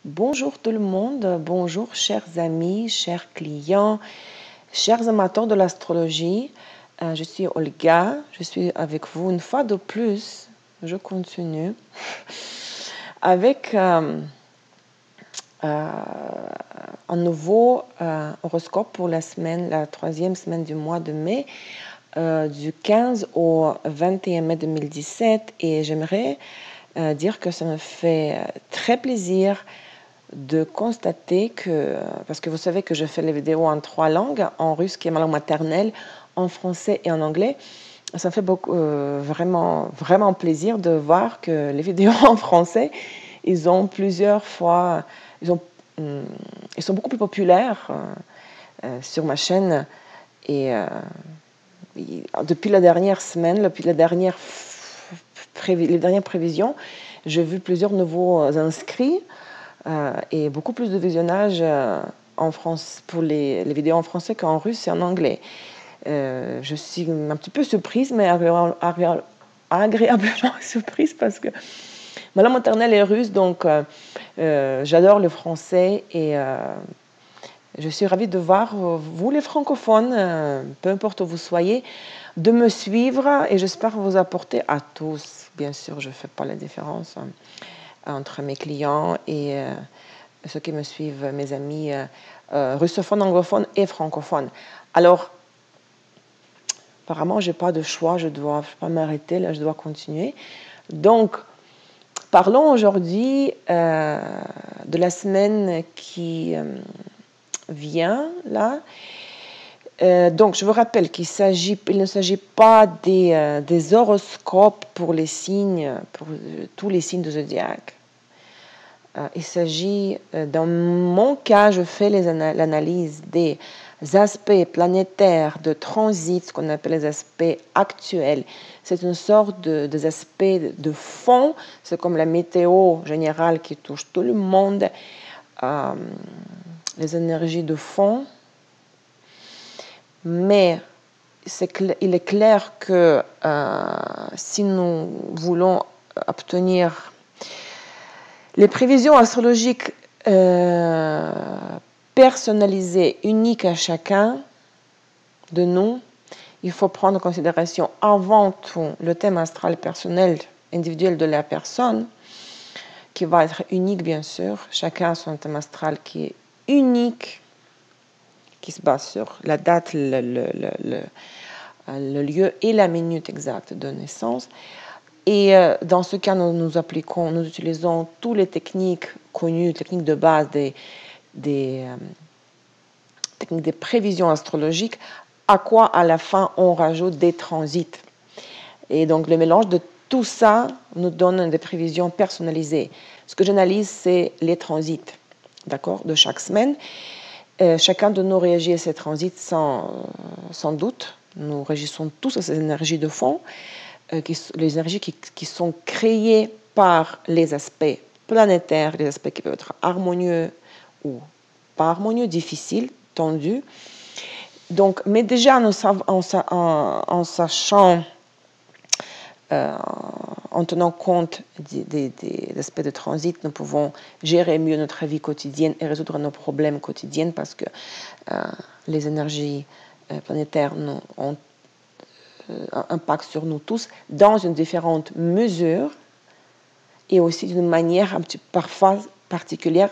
Bonjour tout le monde, bonjour chers amis, chers clients, chers amateurs de l'astrologie. Je suis Olga, je suis avec vous une fois de plus. Je continue avec un nouveau horoscope pour la troisième semaine du mois de mai, du 15 au 21 mai 2017. Et j'aimerais dire que ça me fait très plaisir de constater que, parce que vous savez que je fais les vidéos en 3 langues, en russe qui est ma langue maternelle, en français et en anglais, ça me fait vraiment plaisir de voir que les vidéos en français, ils ont plusieurs fois, ils sont beaucoup plus populaires sur ma chaîne et depuis la dernière semaine, depuis les dernières prévisions, j'ai vu plusieurs nouveaux inscrits. Et beaucoup plus de visionnage en France pour les vidéos en français qu'en russe et en anglais. Je suis un petit peu surprise, mais agréablement surprise parce que ma langue maternelle est russe, donc j'adore le français et je suis ravie de voir vous les francophones, peu importe où vous soyez, de me suivre et j'espère vous apporter à tous. Bien sûr, je ne fais pas la différence entre mes clients et ceux qui me suivent, mes amis russophones, anglophones et francophones. Alors, apparemment, je n'ai pas de choix, je ne dois pas m'arrêter, là, je dois continuer. Donc, parlons aujourd'hui de la semaine qui vient, là. Donc, je vous rappelle qu'il ne s'agit pas des horoscopes pour les signes, pour tous les signes de zodiaque. Il s'agit, dans mon cas, je fais l'analyse des aspects planétaires de transit, ce qu'on appelle les aspects actuels. C'est une sorte des aspects de fond, c'est comme la météo générale qui touche tout le monde, les énergies de fond. Mais il est clair que si nous voulons obtenir les prévisions astrologiques personnalisées, uniques à chacun de nous, il faut prendre en considération avant tout le thème astral personnel, individuel de la personne, qui va être unique bien sûr. Chacun a son thème astral qui est unique, qui se base sur la date, le lieu et la minute exacte de naissance. Et dans ce cas, nous utilisons toutes les techniques connues, techniques de base des techniques des prévisions astrologiques, à quoi à la fin on rajoute des transits. Et donc le mélange de tout ça nous donne des prévisions personnalisées. Ce que j'analyse, c'est les transits, d'accord, de chaque semaine. Chacun de nous réagit à ces transits sans doute. Nous réagissons tous à ces énergies de fond. Les énergies qui sont créées par les aspects planétaires, les aspects qui peuvent être harmonieux ou pas harmonieux, difficiles, tendus. Donc, mais déjà en sachant, en tenant compte des aspects de transit, nous pouvons gérer mieux notre vie quotidienne et résoudre nos problèmes quotidiens parce que les énergies planétaires ont un impact sur nous tous dans une différente mesure et aussi d'une manière parfois particulière.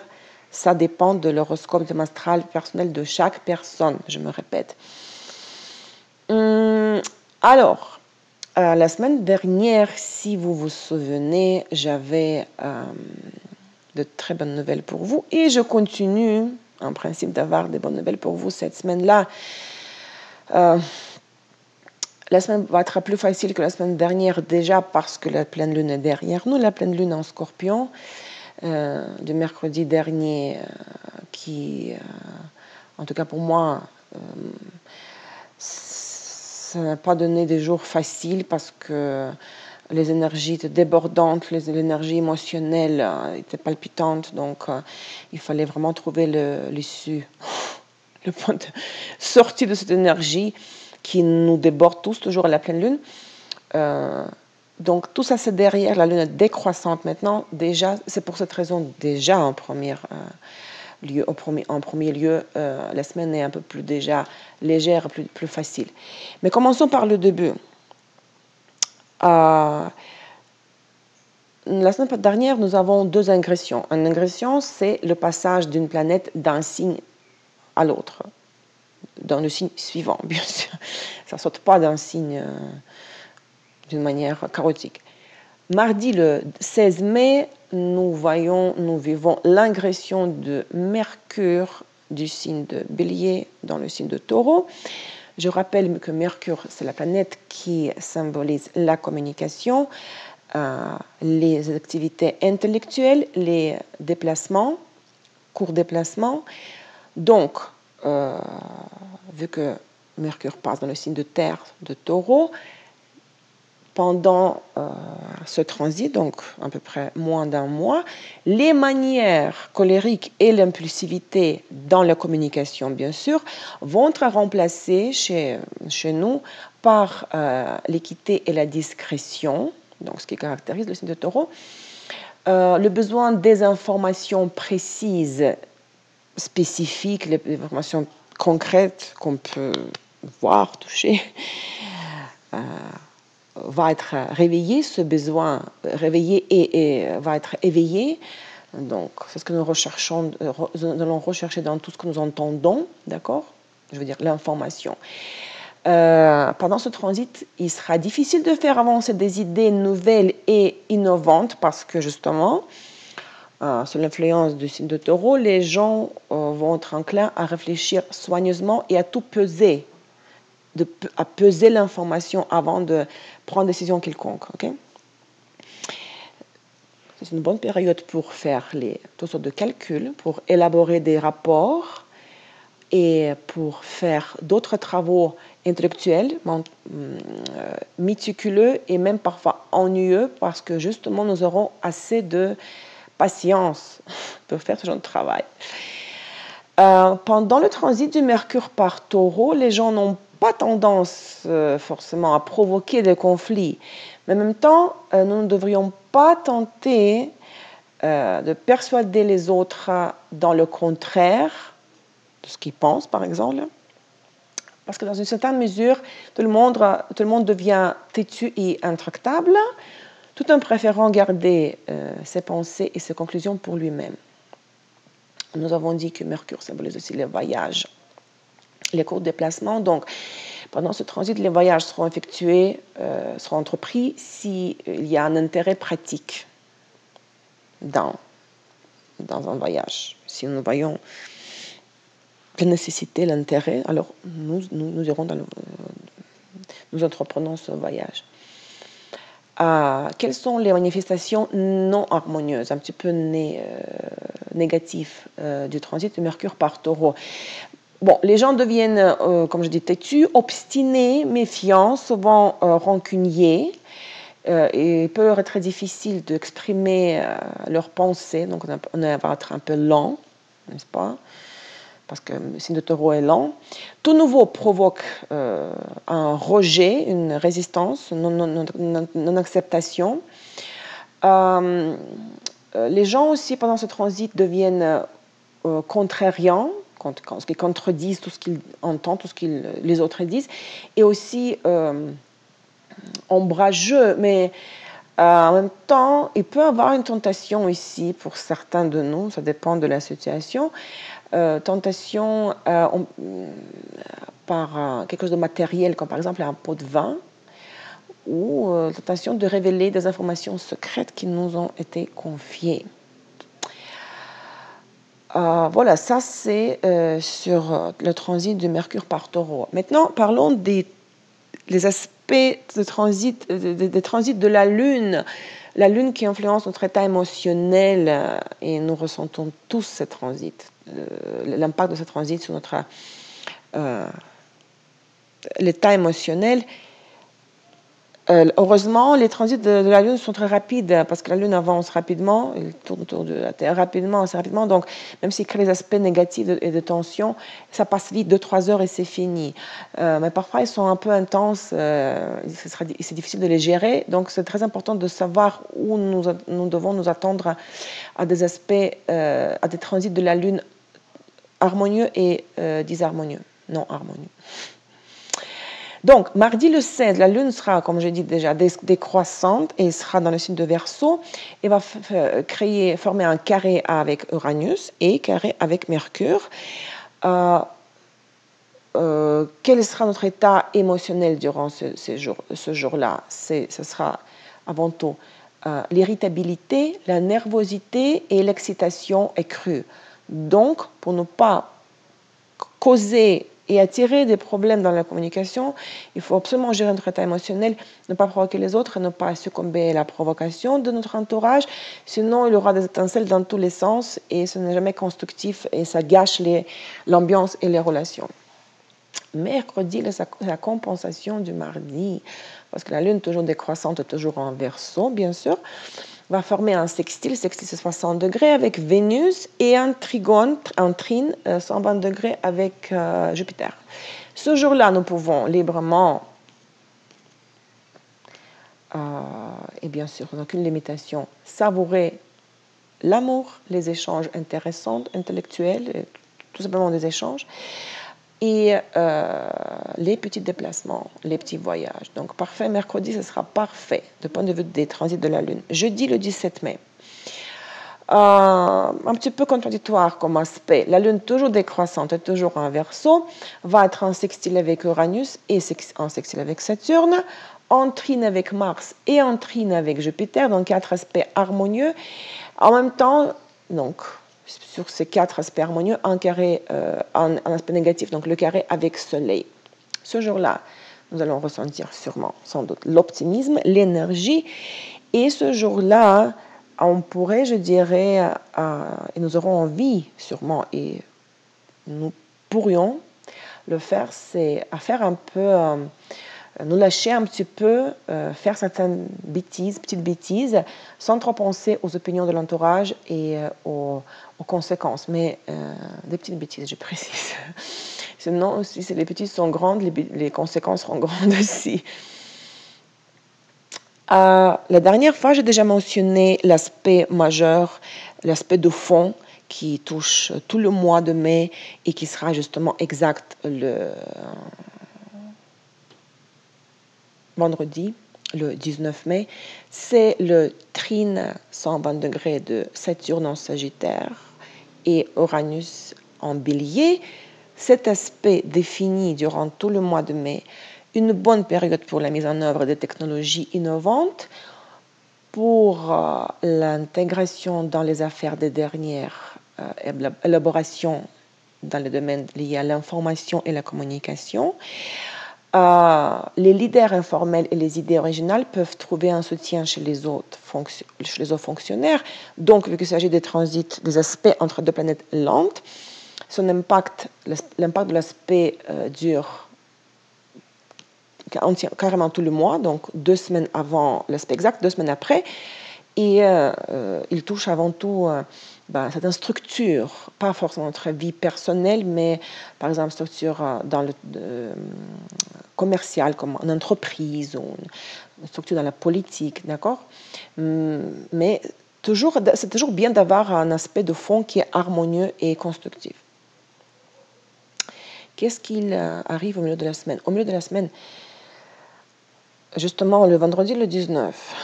Ça dépend de l'horoscope astral personnel de chaque personne, je me répète. Alors, la semaine dernière, si vous vous souvenez, j'avais de très bonnes nouvelles pour vous et je continue en principe d'avoir des bonnes nouvelles pour vous cette semaine-là. La semaine va être plus facile que la semaine dernière déjà parce que la pleine lune est derrière nous, la pleine lune en Scorpion du mercredi dernier qui, en tout cas pour moi, ça n'a pas donné des jours faciles parce que les énergies étaient débordantes, l'énergie émotionnelle était palpitante, donc il fallait vraiment trouver l'issue, le point de sortie de cette énergie qui nous déborde tous, toujours à la pleine lune. Donc tout ça c'est derrière la lune décroissante maintenant. Déjà, c'est pour cette raison déjà en premier lieu, la semaine est un peu plus déjà légère, plus facile. Mais commençons par le début. La semaine dernière, nous avons 2 ingressions. Une ingression, c'est le passage d'une planète d'un signe à l'autre, dans le signe suivant, bien sûr. Ça ne saute pas d'un signe d'une manière chaotique. Mardi, le 16 mai, nous vivons l'ingression de Mercure du signe de Bélier dans le signe de Taureau. Je rappelle que Mercure, c'est la planète qui symbolise la communication, les activités intellectuelles, les déplacements, courts déplacements. Donc, vu que Mercure passe dans le signe de Terre de Taureau, pendant ce transit, donc à peu près moins d'un mois, les manières colériques et l'impulsivité dans la communication, bien sûr, vont être remplacées chez nous par l'équité et la discrétion, donc ce qui caractérise le signe de Taureau, le besoin des informations précises, spécifiques, les informations concrètes qu'on peut voir, toucher, va être réveillé, ce besoin réveillé et va être éveillé. Donc, c'est ce que nous allons rechercher dans tout ce que nous entendons, d'accord? Je veux dire l'information. Pendant ce transit, il sera difficile de faire avancer des idées nouvelles et innovantes parce que justement, sous l'influence du signe de Taureau, les gens vont être enclins à réfléchir soigneusement et à tout peser, à peser l'information avant de prendre une décision quelconque. Okay? C'est une bonne période pour faire toutes sortes de calculs, pour élaborer des rapports et pour faire d'autres travaux intellectuels, méticuleux et même parfois ennuyeux parce que justement nous aurons assez de patience pour faire ce genre de travail. Pendant le transit du Mercure par Taureau, les gens n'ont pas tendance forcément à provoquer des conflits. Mais en même temps, nous ne devrions pas tenter de persuader les autres dans le contraire de ce qu'ils pensent, par exemple. Parce que dans une certaine mesure, tout le monde devient têtu et intractable, tout en préférant garder ses pensées et ses conclusions pour lui-même. Nous avons dit que Mercure symbolise aussi les voyages, les courts déplacements. Donc, pendant ce transit, les voyages seront effectués, seront entrepris s'il y a un intérêt pratique dans un voyage. Si nous voyons la nécessité, l'intérêt, alors nous irons nous entreprenons ce voyage. Quelles sont les manifestations non harmonieuses, un petit peu négatives du transit de Mercure par Taureau? Bon, les gens deviennent, comme je dis, têtus, obstinés, méfiants, souvent rancuniers. Et il peut être très difficile d'exprimer leurs pensées, donc on va être un peu lent, n'est-ce pas? Parce que le signe de Taureau est lent. Tout nouveau provoque un rejet, une résistance, non-acceptation. Les gens aussi, pendant ce transit, deviennent contrariants, ce qui contredisent tout ce qu'ils entendent, tout ce que les autres disent, et aussi ombrageux, mais en même temps, il peut y avoir une tentation ici pour certains de nous, ça dépend de la situation, tentation par quelque chose de matériel, comme par exemple un pot de vin, ou tentation de révéler des informations secrètes qui nous ont été confiées. Voilà, ça c'est sur le transit de Mercure par Taureau. Maintenant, parlons des aspects de transit, des transits de la Lune. La Lune qui influence notre état émotionnel et nous ressentons tous ce transit, l'impact de ce transit sur notre l'état émotionnel. Heureusement, les transits de la Lune sont très rapides parce que la Lune avance rapidement, elle tourne autour de la Terre rapidement, assez rapidement. Donc, même s'il crée des aspects négatifs et de tension, ça passe vite, 2-3 heures et c'est fini. Mais parfois, ils sont un peu intenses, c'est difficile de les gérer. Donc, c'est très important de savoir où nous devons nous attendre à des aspects, à des transits de la Lune harmonieux et disharmonieux, non harmonieux. Donc, mardi le 16, la Lune sera, comme je dis déjà, décroissante et sera dans le signe de Verseau et va former un carré avec Uranus et carré avec Mercure. Quel sera notre état émotionnel durant ce jour-là? Ce sera avant tout l'irritabilité, la nervosité et l'excitation accrue. Donc, pour ne pas causer et attirer des problèmes dans la communication, il faut absolument gérer notre état émotionnel, ne pas provoquer les autres, ne pas succomber à la provocation de notre entourage, sinon il y aura des étincelles dans tous les sens et ce n'est jamais constructif et ça gâche l'ambiance et les relations. Mercredi, la compensation du mardi, parce que la Lune, toujours décroissante, toujours en Verseau, bien sûr, va former un sextile c'est 60 degrés avec Vénus et un trigone, un trine 120 degrés avec Jupiter. Ce jour-là, nous pouvons librement, et bien sûr, sans aucune limitation, savourer l'amour, les échanges intéressants, intellectuels, tout simplement des échanges, et les petits déplacements, les petits voyages. Donc, parfait, mercredi, ce sera parfait du point de vue des transits de la Lune. Jeudi, le 17 mai. Un petit peu contradictoire comme aspect. La Lune, toujours décroissante, toujours en Verseau, va être en sextile avec Uranus et en sextile avec Saturne, en trine avec Mars et en trine avec Jupiter, donc 4 aspects harmonieux. En même temps, donc, sur ces 4 aspects harmonieux, un aspect négatif, donc le carré avec Soleil. Ce jour-là, nous allons ressentir sûrement, sans doute, l'optimisme, l'énergie. Et ce jour-là, on pourrait, je dirais, et nous aurons envie sûrement, et nous pourrions le faire, c'est à faire un peu, nous lâcher un petit peu, faire certaines petites bêtises, sans trop penser aux opinions de l'entourage et aux conséquences. Mais des petites bêtises, je précise. Sinon, si les bêtises sont grandes, les conséquences seront grandes aussi. La dernière fois, j'ai déjà mentionné l'aspect majeur, l'aspect de fond qui touche tout le mois de mai et qui sera justement exact le vendredi, le 19 mai. C'est le trine 120 degrés de Saturne en Sagittaire et Uranus en Bélier. Cet aspect définit durant tout le mois de mai une bonne période pour la mise en œuvre des technologies innovantes, pour l'intégration dans les affaires des dernières élaborations dans les domaines liés à l'information et la communication. Les leaders informels et les idées originales peuvent trouver un soutien chez les autres fonctionnaires. Donc, vu qu'il s'agit des transits, des aspects entre deux planètes lentes, l'impact de l'aspect dure carrément tout le mois, donc 2 semaines avant l'aspect exact, 2 semaines après, et il touche avant tout certaines structures, pas forcément notre vie personnelle, mais par exemple structure dans le commercial, comme une entreprise ou une structure dans la politique, d'accord? Mais c'est toujours bien d'avoir un aspect de fond qui est harmonieux et constructif. Qu'est-ce qu'il arrive au milieu de la semaine? Au milieu de la semaine, justement, le vendredi, le 19,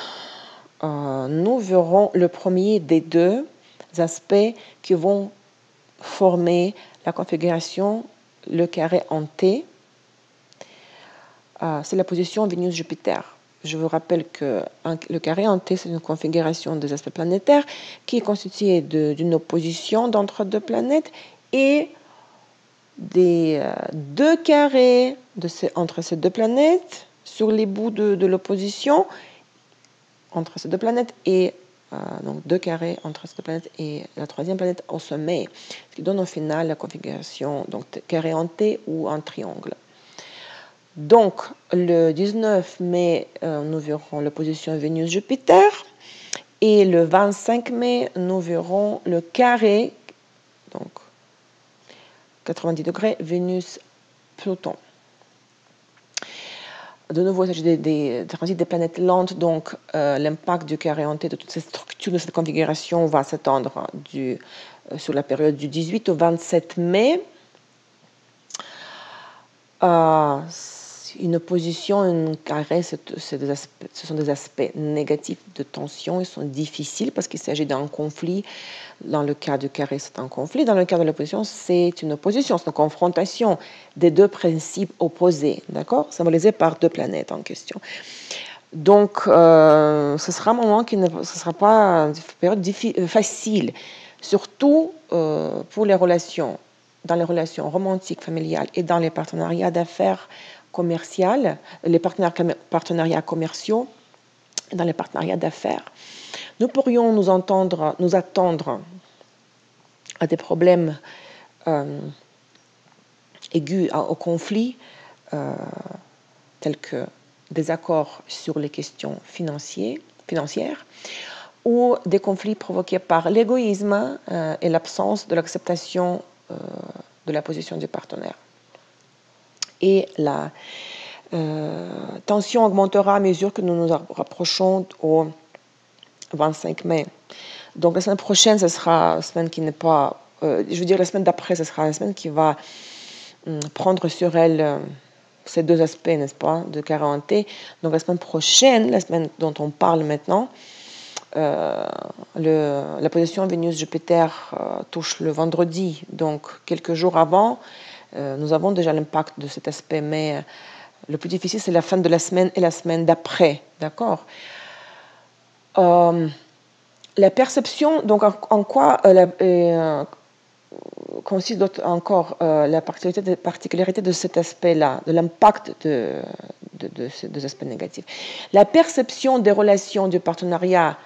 nous verrons le premier des 2 aspects qui vont former la configuration, le carré en T. C'est la position Vénus-Jupiter. Je vous rappelle que le carré en T, c'est une configuration des aspects planétaires qui est constituée d'une opposition d'entre 2 planètes et des 2 carrés entre ces 2 planètes sur les bouts de l'opposition entre ces 2 planètes et donc 2 carrés entre ces 2 planètes et la 3e planète au sommet, ce qui donne au final la configuration donc carré en T ou un triangle. Donc, le 19 mai, nous verrons l'opposition Vénus-Jupiter. Et le 25 mai, nous verrons le carré, donc 90 degrés, Vénus-Pluton. De nouveau, il s'agit des transits des planètes lentes, donc l'impact du carré hanté de toutes ces structures de cette configuration va s'étendre sur la période du 18 au 27 mai. Une opposition, un carré, ce sont des aspects négatifs de tension. Ils sont difficiles parce qu'il s'agit d'un conflit. Dans le cas du carré, c'est un conflit. Dans le cas de l'opposition, c'est une opposition, c'est une confrontation des deux principes opposés, d'accord, symbolisés par deux planètes en question. Donc, ce sera un moment ce ne sera pas une période facile, surtout pour les relations, dans les relations romantiques, familiales et dans les partenariats d'affaires commerciales, les partenariats commerciaux, dans les partenariats d'affaires. Nous pourrions nous attendre à des problèmes aigus, au conflit, tels que des accords sur les questions financières ou des conflits provoqués par l'égoïsme et l'absence de l'acceptation de la position du partenaire. Et la tension augmentera à mesure que nous nous rapprochons au 25 mai. Donc la semaine prochaine, ce sera la semaine qui n'est pas... je veux dire, la semaine d'après, ce sera la semaine qui va prendre sur elle ces deux aspects, n'est-ce pas, de carré hanté. Donc la semaine prochaine, la semaine dont on parle maintenant, la position Vénus-Jupiter touche le vendredi. Donc quelques jours avant, nous avons déjà l'impact de cet aspect, mais le plus difficile, c'est la fin de la semaine et la semaine d'après, d'accord. La perception, donc en quoi consiste encore la particularité de cet aspect-là, de l'impact de ces aspects négatifs. La perception des relations du partenariat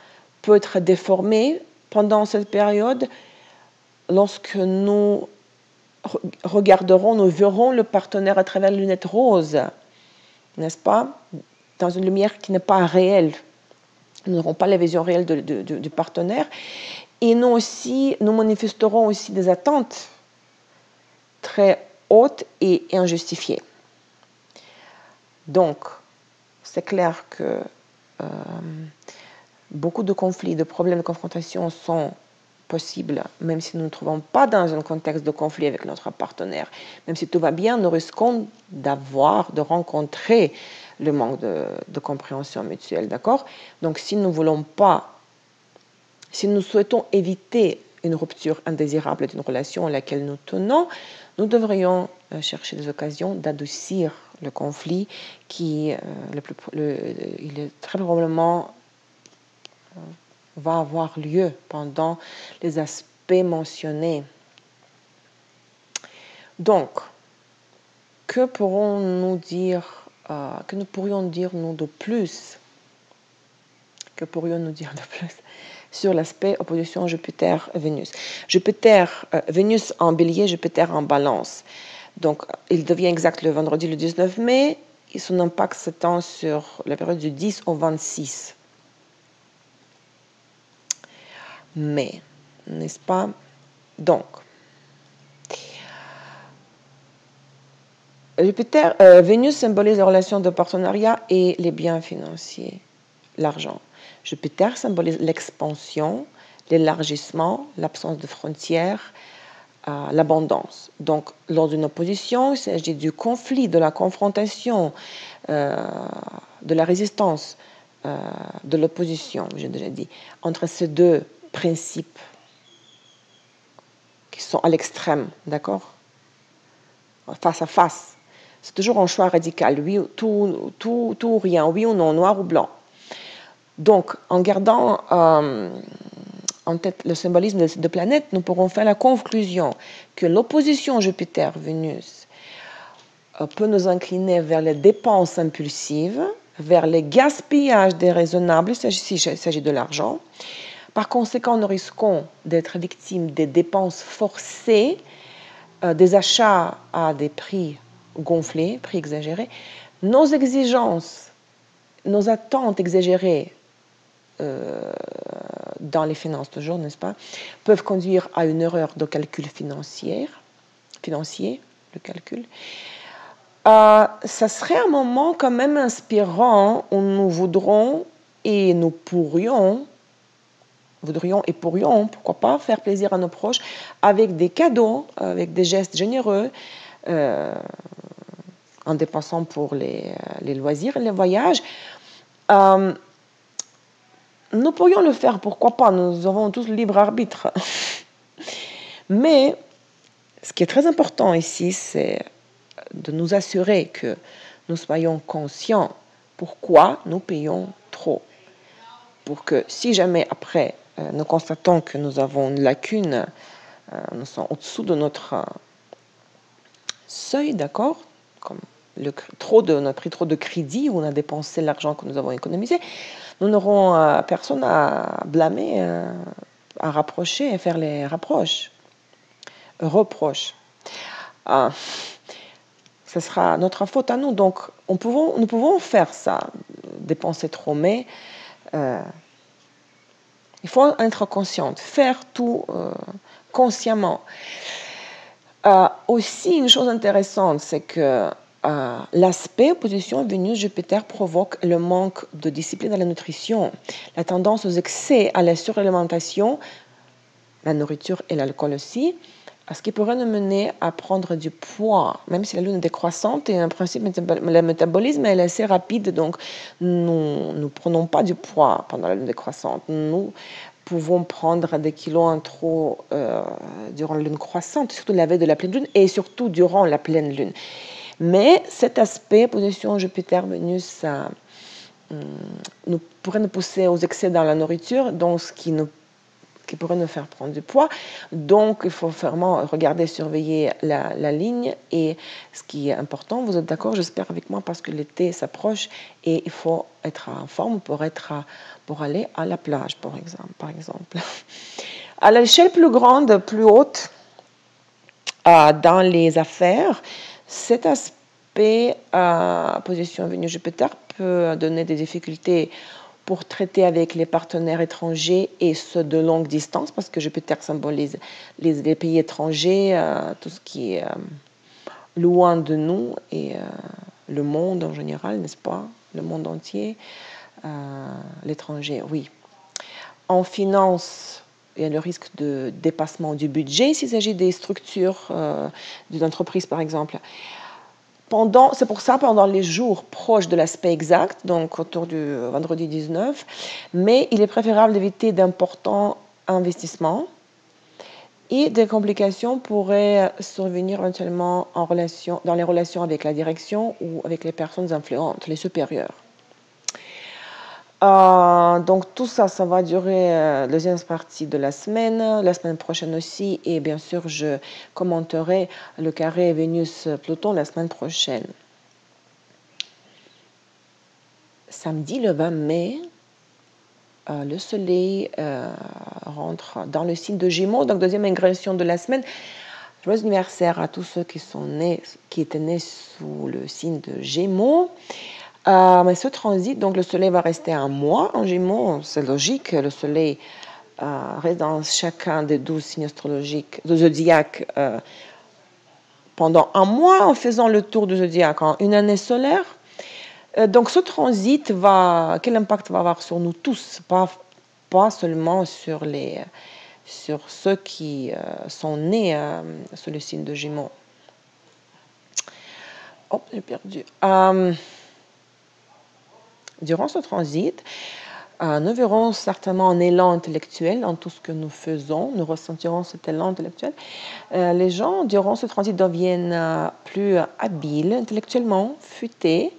peut être déformée pendant cette période lorsque nous nous verrons le partenaire à travers les lunettes roses, n'est-ce pas, dans une lumière qui n'est pas réelle. Nous n'aurons pas la vision réelle du partenaire. Et nous manifesterons aussi des attentes très hautes et injustifiées. Donc, c'est clair que beaucoup de conflits, de problèmes de confrontation sont possibles, même si nous ne nous trouvons pas dans un contexte de conflit avec notre partenaire. Même si tout va bien, nous risquons de rencontrer le manque de compréhension mutuelle, d'accord? Donc, si nous souhaitons éviter une rupture indésirable d'une relation à laquelle nous tenons, nous devrions chercher des occasions d'adoucir le conflit qui, il est très probablement va avoir lieu pendant les aspects mentionnés. Donc, que pourrions-nous dire nous de plus? Que pourrions-nous dire de plus sur l'aspect opposition Jupiter-Vénus? Vénus en bélier, Jupiter en balance. Donc, il devient exact le vendredi le 19 mai et son impact s'étend sur la période du 10 au 26 mai, n'est-ce pas? Donc, Vénus symbolise les relations de partenariat et les biens financiers, l'argent. Jupiter symbolise l'expansion, l'élargissement, l'absence de frontières, l'abondance. Donc, lors d'une opposition, il s'agit du conflit, de la confrontation, de la résistance, de l'opposition, j'ai déjà dit, entre ces deux principes qui sont à l'extrême, d'accord? Face à face. C'est toujours un choix radical, oui, tout ou rien, oui ou non, noir ou blanc. Donc, en gardant en tête le symbolisme de ces deux planètes, nous pourrons faire la conclusion que l'opposition Jupiter-Vénus peut nous incliner vers les dépenses impulsives, vers les gaspillages déraisonnables, s'il s'agit de l'argent. Par conséquent, nous risquons d'être victimes des dépenses forcées, des achats à des prix gonflés, prix exagérés, nos exigences, nos attentes exagérées dans les finances toujours, n'est-ce pas, peuvent conduire à une erreur de calcul financier, le calcul. Ça serait un moment quand même inspirant où nous voudrions et pourrions, pourquoi pas, faire plaisir à nos proches avec des cadeaux, avec des gestes généreux, en dépensant pour les loisirs et les voyages. Nous pourrions le faire, pourquoi pas, nous avons tous le libre arbitre. Mais ce qui est très important ici, c'est de nous assurer que nous soyons conscients pourquoi nous payons trop. Pour que si jamais après nous constatons que nous avons une lacune, nous sommes au-dessous de notre seuil, d'accord, comme on a pris trop de crédit ou on a dépensé l'argent que nous avons économisé, nous n'aurons personne à blâmer, à rapprocher et faire les reproches. Ce sera notre faute à nous. Donc, nous pouvons faire ça, dépenser trop, mais il faut être conscient, faire tout consciemment. Aussi, une chose intéressante, c'est que l'aspect opposition Vénus-Jupiter provoque le manque de discipline à la nutrition, la tendance aux excès, à la suralimentation, la nourriture et l'alcool aussi, ce qui pourrait nous mener à prendre du poids, même si la lune est décroissante et un principe, le métabolisme est assez rapide, donc nous ne prenons pas du poids pendant la lune décroissante. Nous pouvons prendre des kilos en trop durant la lune croissante, surtout la veille de la pleine lune et surtout durant la pleine lune. Mais cet aspect, position Jupiter-Vénus, pourrait nous pousser aux excès dans la nourriture, donc ce qui pourrait nous faire prendre du poids. Donc, il faut vraiment regarder, surveiller la ligne. Et ce qui est important, vous êtes d'accord, j'espère avec moi, parce que l'été s'approche et il faut être en forme pour aller à la plage, par exemple. À l'échelle plus grande, plus haute, dans les affaires, cet aspect position Vénus-Jupiter peut donner des difficultés pour traiter avec les partenaires étrangers et ceux de longue distance, parce que Jupiter symbolise les pays étrangers, tout ce qui est loin de nous et le monde en général, n'est-ce pas? Le monde entier, l'étranger, oui. En finance, il y a le risque de dépassement du budget s'il s'agit des structures d'une entreprise, par exemple. C'est pour ça, pendant les jours proches de l'aspect exact, donc autour du vendredi 19, mais il est préférable d'éviter d'importants investissements et des complications pourraient survenir éventuellement dans les relations avec la direction ou avec les personnes influentes, les supérieurs. Donc tout ça, ça va durer la deuxième partie de la semaine prochaine aussi, et bien sûr je commenterai le carré Vénus-Pluton la semaine prochaine. Samedi le 20 mai, le soleil rentre dans le signe de Gémeaux, donc deuxième ingression de la semaine. Joyeux anniversaire à tous ceux qui étaient nés sous le signe de Gémeaux. Mais ce transit, donc le soleil va rester un mois en Gémeaux, c'est logique, le soleil reste dans chacun des 12 signes astrologiques, de zodiaque, pendant un mois en faisant le tour du zodiaque en une année solaire. Donc ce transit quel impact va avoir sur nous tous, pas seulement sur ceux qui sont nés sous le signe de Gémeaux. Oh, j'ai perdu. Durant ce transit, nous verrons certainement un élan intellectuel dans tout ce que nous faisons. Nous ressentirons cet élan intellectuel. Les gens, durant ce transit, deviennent plus habiles intellectuellement, futés,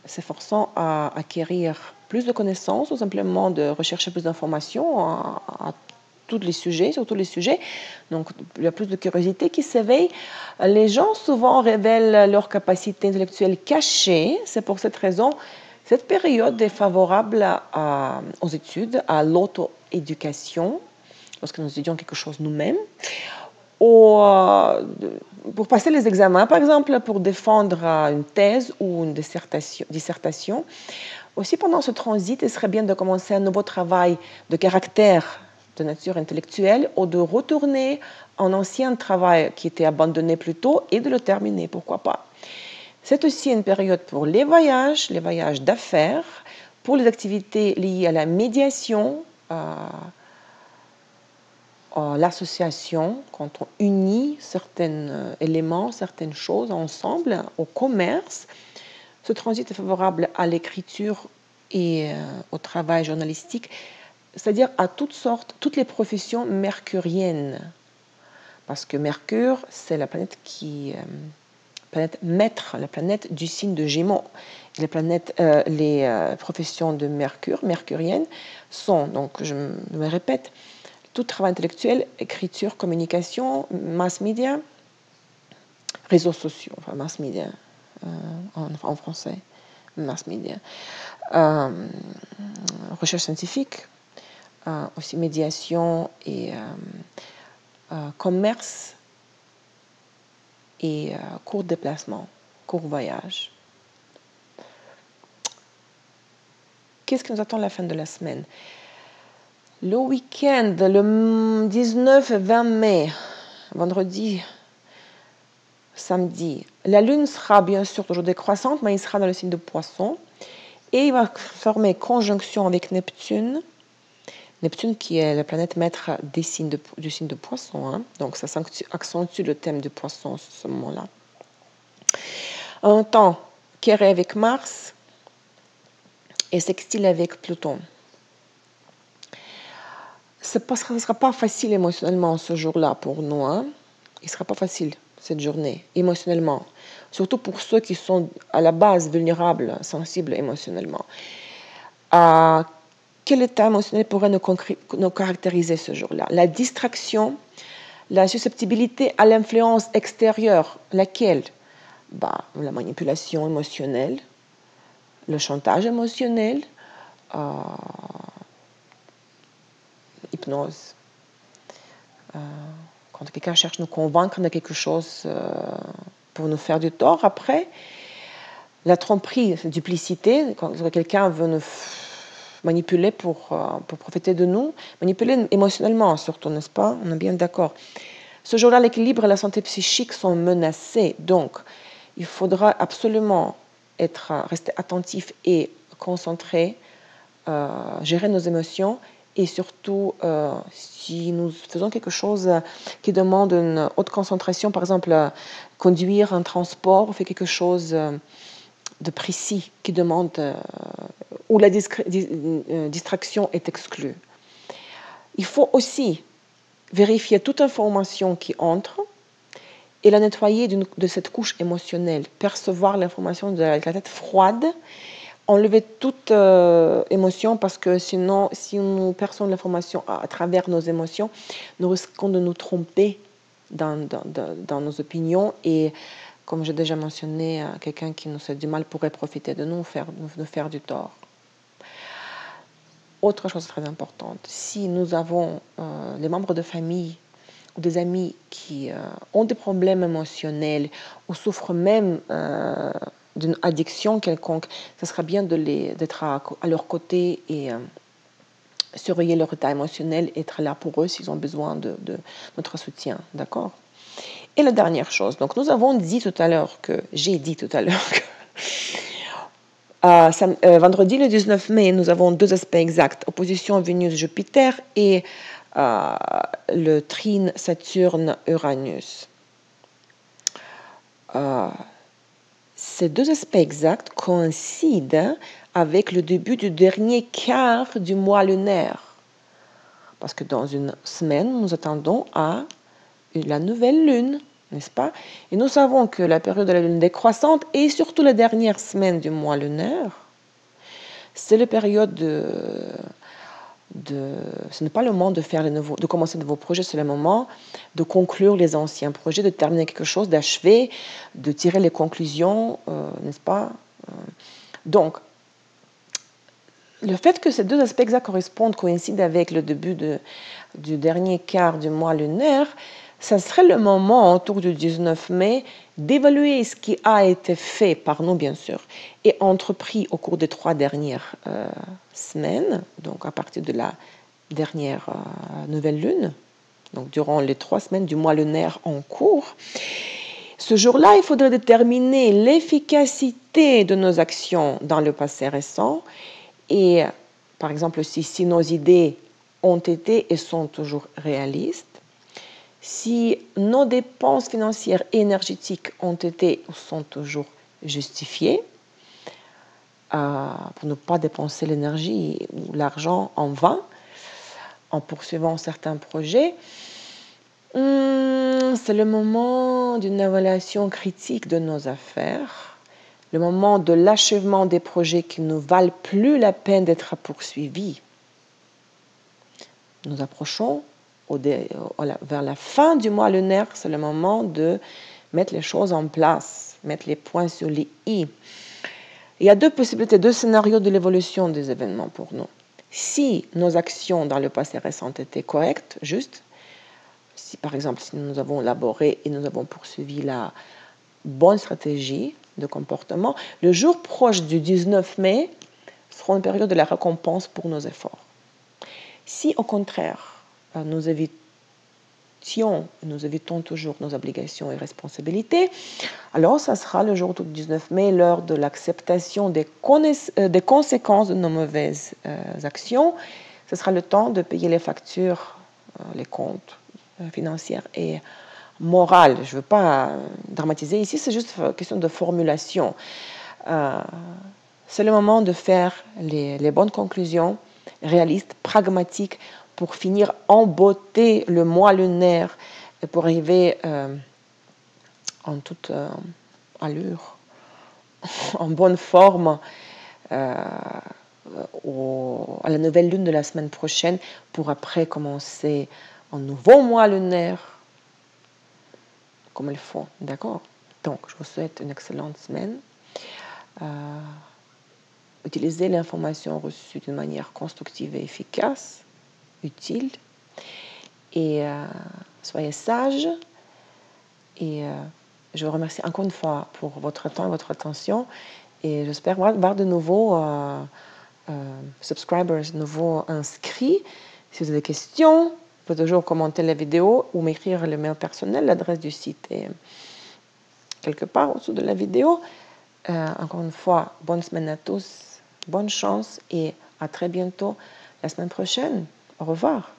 s'efforçant à acquérir plus de connaissances ou simplement de rechercher plus d'informations à tous les sujets, sur tous les sujets. Donc, il y a plus de curiosité qui s'éveille. Les gens souvent révèlent leurs capacités intellectuelles cachées. C'est pour cette raison, cette période est favorable aux études, à l'auto-éducation, lorsque nous étudions quelque chose nous-mêmes, pour passer les examens, par exemple, pour défendre une thèse ou une dissertation. Aussi, pendant ce transit, il serait bien de commencer un nouveau travail de caractère de nature intellectuelle ou de retourner un ancien travail qui était abandonné plus tôt et de le terminer, pourquoi pas. C'est aussi une période pour les voyages d'affaires, pour les activités liées à la médiation, l'association, quand on unit certains éléments, certaines choses ensemble, au commerce. Ce transit est favorable à l'écriture et au travail journalistique, c'est-à-dire à toutes les professions mercuriennes. Parce que Mercure, c'est la planète planète maître, la planète du signe de Gémeaux. Les professions de Mercure, mercuriennes, sont, donc je me répète, tout travail intellectuel, écriture, communication, mass media, réseaux sociaux, enfin mass media en français, mass media, recherche scientifique, aussi médiation et commerce et court déplacement, court voyage. Qu'est-ce qui nous attend à la fin de la semaine? Le week-end, le 19 et 20 mai, vendredi, samedi, la Lune sera bien sûr toujours décroissante, mais il sera dans le signe de Poisson. Et il va former conjonction avec Neptune. Neptune qui est la planète maître du signe de Poisson. Hein. Donc ça accentue le thème du Poisson à ce moment-là. En même temps, carré avec Mars et sextile avec Pluton. Ce ne sera pas facile émotionnellement ce jour-là pour nous. Hein. Il ne sera pas facile cette journée, émotionnellement. Surtout pour ceux qui sont à la base vulnérables, sensibles émotionnellement. Quel état émotionnel pourrait nous caractériser ce jour-là? La distraction, la susceptibilité à l'influence extérieure, laquelle? La manipulation émotionnelle, le chantage émotionnel, hypnose. Quand quelqu'un cherche à nous convaincre de quelque chose pour nous faire du tort, après, la tromperie, la duplicité, quand quelqu'un veut nous manipuler pour profiter de nous, manipuler émotionnellement surtout, n'est-ce pas? On est bien d'accord. Ce jour-là, l'équilibre et la santé psychique sont menacés, donc il faudra absolument rester attentif et concentré, gérer nos émotions. Et surtout, si nous faisons quelque chose qui demande une haute concentration, par exemple, conduire un transport, faire quelque chose de précis qui demande, où la distraction est exclue. Il faut aussi vérifier toute information qui entre et la nettoyer de cette couche émotionnelle, percevoir l'information avec la tête froide, enlever toute émotion parce que sinon, si nous percevons l'information à travers nos émotions, nous risquons de nous tromper dans nos opinions et, comme j'ai déjà mentionné, quelqu'un qui nous fait du mal pourrait profiter de nous faire du tort. Autre chose très importante, si nous avons les membres de famille ou des amis qui ont des problèmes émotionnels ou souffrent même d'une addiction quelconque, ce serait bien d'être à leur côté et surveiller leur état émotionnel, être là pour eux s'ils ont besoin de notre soutien, d'accord? Et la dernière chose, donc j'ai dit tout à l'heure que vendredi le 19 mai, nous avons deux aspects exacts, opposition Vénus-Jupiter et le trine Saturne-Uranus. Ces deux aspects exacts coïncident avec le début du dernier quart du mois lunaire. Parce que dans une semaine, nous attendons à la nouvelle lune, n'est-ce pas? Et nous savons que la période de la lune décroissante et surtout la dernière semaine du mois lunaire, c'est la période ce n'est pas le moment de commencer de nouveaux projets, c'est le moment de conclure les anciens projets, de terminer quelque chose, d'achever, de tirer les conclusions, n'est-ce pas? Donc, le fait que ces deux aspects exacts coïncident avec le début du dernier quart du mois lunaire, ça serait le moment, autour du 19 mai, d'évaluer ce qui a été fait par nous, bien sûr, et entrepris au cours des 3 dernières semaines, donc à partir de la dernière nouvelle lune, donc durant les 3 semaines du mois lunaire en cours. Ce jour-là, il faudrait déterminer l'efficacité de nos actions dans le passé récent et, par exemple, si nos idées ont été et sont toujours réalistes, si nos dépenses financières et énergétiques ont été ou sont toujours justifiées, pour ne pas dépenser l'énergie ou l'argent en vain en poursuivant certains projets. C'est le moment d'une évaluation critique de nos affaires, le moment de l'achèvement des projets qui ne valent plus la peine d'être poursuivis. Nous approchons vers la fin du mois lunaire, c'est le moment de mettre les choses en place, mettre les points sur les i. Il y a 2 possibilités, 2 scénarios de l'évolution des événements pour nous. Si nos actions dans le passé récent étaient correctes, justes, si par exemple si nous avons élaboré et nous avons poursuivi la bonne stratégie de comportement, le jour proche du 19 mai sera une période de la récompense pour nos efforts. Si au contraire, nous évitons toujours nos obligations et responsabilités, alors ça sera le jour du 19 mai, l'heure de l'acceptation des conséquences de nos mauvaises actions. Ce sera le temps de payer les factures, les comptes financiers et morales. Je ne veux pas dramatiser ici, c'est juste une question de formulation. C'est le moment de faire les bonnes conclusions, réalistes, pragmatiques, pour finir en beauté le mois lunaire et pour arriver en toute allure, en bonne forme à la nouvelle lune de la semaine prochaine pour après commencer un nouveau mois lunaire comme il faut. D'accord? Donc, je vous souhaite une excellente semaine. Utilisez l'information reçue d'une manière constructive et efficace, utile, et soyez sages. Et je vous remercie encore une fois pour votre temps et votre attention. Et j'espère voir de nouveaux subscribers, de nouveaux inscrits. Si vous avez des questions, vous pouvez toujours commenter la vidéo ou m'écrire le mail personnel. L'adresse du site est quelque part au-dessous de la vidéo. Encore une fois, bonne semaine à tous, bonne chance et à très bientôt la semaine prochaine. Au revoir.